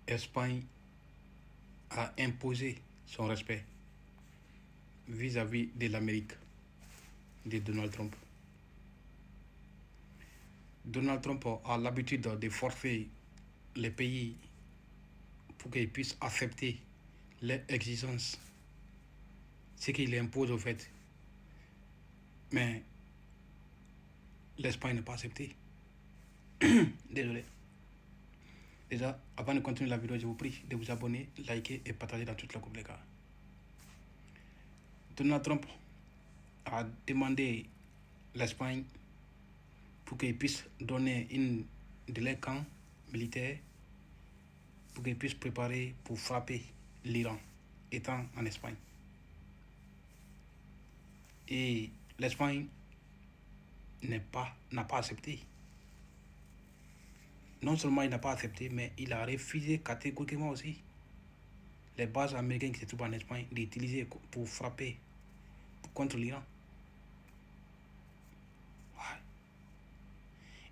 l'Espagne a imposé son respect vis-à-vis de l'Amérique de Donald Trump. Donald Trump a l'habitude de forcer les pays pour qu'ils puissent accepter leurs exigences, ce qu'il impose au fait. Mais l'Espagne n'a pas accepté. Désolé. Déjà, avant de continuer la vidéo, je vous prie de vous abonner, liker et partager dans toute la coupe les gars. Donald Trump a demandé l'Espagne pour qu'il puisse donner une de leurs camps militaires pour qu'ils puissent préparer pour frapper l'Iran, étant en Espagne. Et l'Espagne n'a pas accepté. Non seulement il n'a pas accepté, mais il a refusé catégoriquement aussi les bases américaines qui se trouvent en Espagne d'utiliser pour frapper contre l'Iran. Ouais.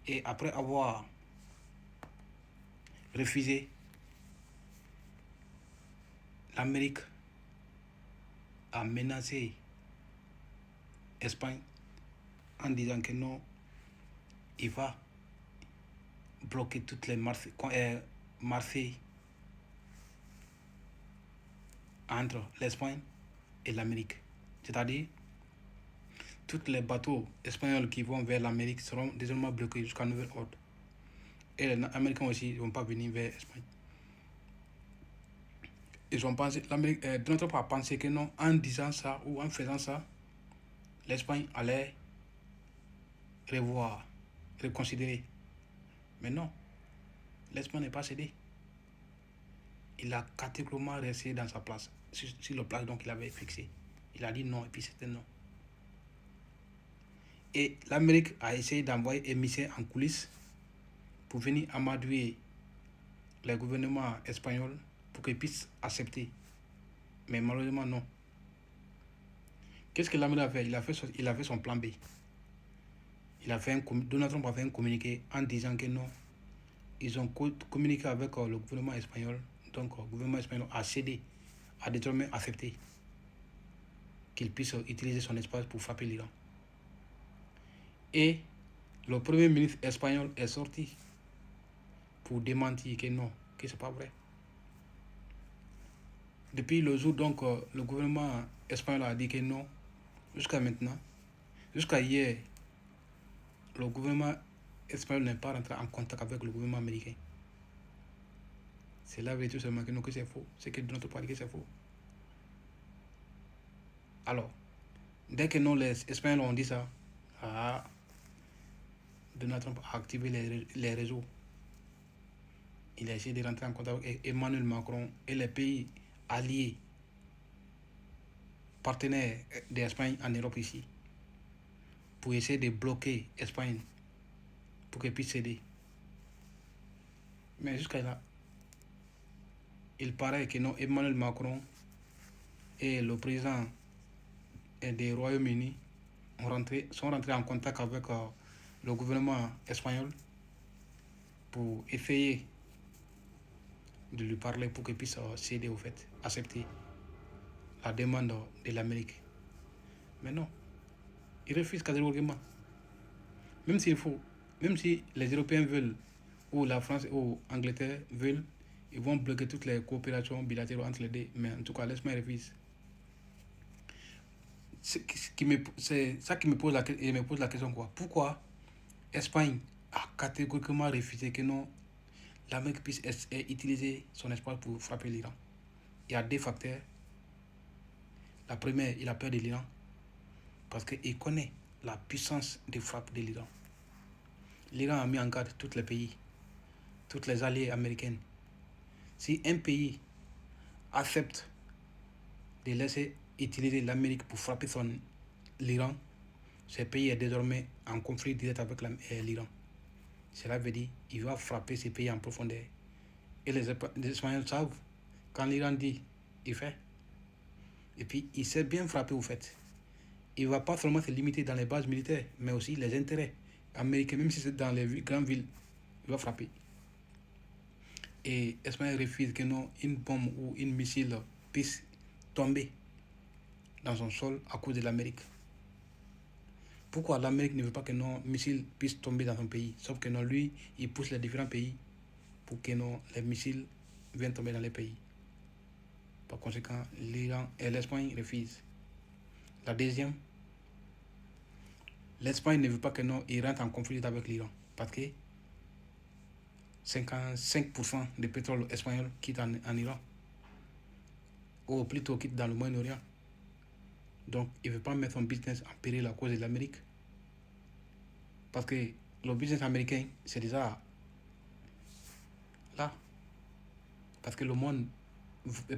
Et après avoir refusé, l'Amérique a menacé l'Espagne en disant que non, il va bloquer toutes les Marseille entre l'Espagne et l'Amérique. C'est-à-dire, tous les bateaux espagnols qui vont vers l'Amérique seront désormais bloqués jusqu'à nouvel ordre. Et les Américains aussi ne vont pas venir vers l'Espagne. Ils ont pensé, Donald Trump a pensé que non, en disant ça ou en faisant ça, l'Espagne allait revoir, reconsidérer. Mais non, l'Espagne n'est pas cédé. Il a catégoriquement resté dans sa place, sur la place donc il avait fixé. Il a dit non et puis c'était non. Et l'Amérique a essayé d'envoyer émissaires en coulisses pour venir amadouer le gouvernement espagnol pour qu'ils puissent accepter. Mais malheureusement non. Qu'est-ce que l'Amérique a fait? Il a fait son plan B. Donald Trump a fait un communiqué en disant que non. Ils ont communiqué avec le gouvernement espagnol. Donc le gouvernement espagnol a cédé, a désormais accepté qu'il puisse utiliser son espace pour frapper l'Iran. Et le premier ministre espagnol est sorti pour démentir que non, que c'est pas vrai. Depuis le jour donc le gouvernement espagnol a dit que non, jusqu'à maintenant, jusqu'à hier, le gouvernement espagnol n'est pas rentré en contact avec le gouvernement américain. C'est la vérité seulement que non, que c'est faux. C'est que Donald Trump a dit que c'est faux. Alors, dès que non, les Espagnols ont dit ça, Donald Trump a activé les réseaux. Il a essayé de rentrer en contact avec Emmanuel Macron et les pays alliés, partenaires d'Espagne en Europe ici, pour essayer de bloquer l'Espagne pour qu'elle puisse céder. Mais jusqu'à là, il paraît que non, Emmanuel Macron et le président des Royaumes-Unis sont rentrés en contact avec le gouvernement espagnol pour essayer de lui parler pour qu'il puisse céder au fait, accepter la demande de l'Amérique. Mais non, il refuse catégoriquement. Même s'il faut, même si les Européens veulent, ou la France ou l'Angleterre veulent, ils vont bloquer toutes les coopérations bilatérales entre les deux. Mais en tout cas, l'Espagne refuse. C'est ça qui me pose la question quoi. Pourquoi l'Espagne a catégoriquement refusé que non, l'Amérique puisse utiliser son espace pour frapper l'Iran? Il y a deux facteurs. La première, il a peur de l'Iran parce qu'il connaît la puissance de frappe de l'Iran. L'Iran a mis en garde tous les pays, toutes les alliés américaines. Si un pays accepte de laisser utiliser l'Amérique pour frapper l'Iran, ce pays est désormais en conflit direct avec l'Iran. Cela veut dire qu'il va frapper ces pays en profondeur. Et les Espagnols savent, quand l'Iran dit, il fait. Et puis, il sait bien frapper au fait. Il ne va pas seulement se limiter dans les bases militaires, mais aussi les intérêts américains, même si c'est dans les grandes villes, il va frapper. Et l'Espagne refuse que non, une bombe ou une missile puisse tomber dans son sol à cause de l'Amérique. Pourquoi l'Amérique ne veut pas que nos missiles puissent tomber dans son pays? Sauf que non, lui, il pousse les différents pays pour que non, les missiles viennent tomber dans les pays. Par conséquent, l'Iran et l'Espagne refusent. La deuxième, l'Espagne ne veut pas que non, il rentre en conflit avec l'Iran. Parce que 55% du pétrole espagnol quitte en Iran. Ou plutôt quitte dans le Moyen-Orient. Donc, il ne veut pas mettre son business en péril à cause de l'Amérique. Parce que le business américain, c'est déjà là. Parce que le monde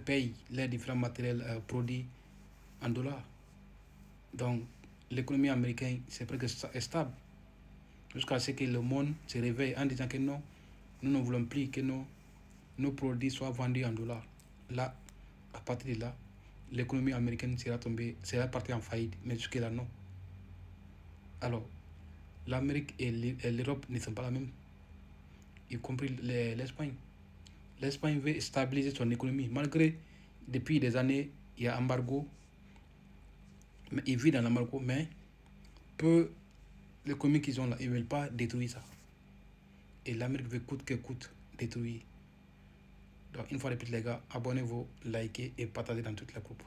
paye les différents matériels produits en dollars. Donc, l'économie américaine, c'est presque stable. Jusqu'à ce que le monde se réveille en disant que non, nous ne voulons plus que nos produits soient vendus en dollars. Là, à partir de là, l'économie américaine sera partie en faillite. Mais jusque-là, non. Alors, l'Amérique et l'Europe ne sont pas la même, y compris l'Espagne. L'Espagne veut stabiliser son économie. Malgré, depuis des années, il y a embargo. Mais ils vivent dans l'embargo, mais peu l'économie qu'ils ont là, ils ne veulent pas détruire ça. Et l'Amérique veut coûte que coûte détruire. Donc, une fois de plus, les gars, abonnez-vous, likez et partagez dans toutes les groupes.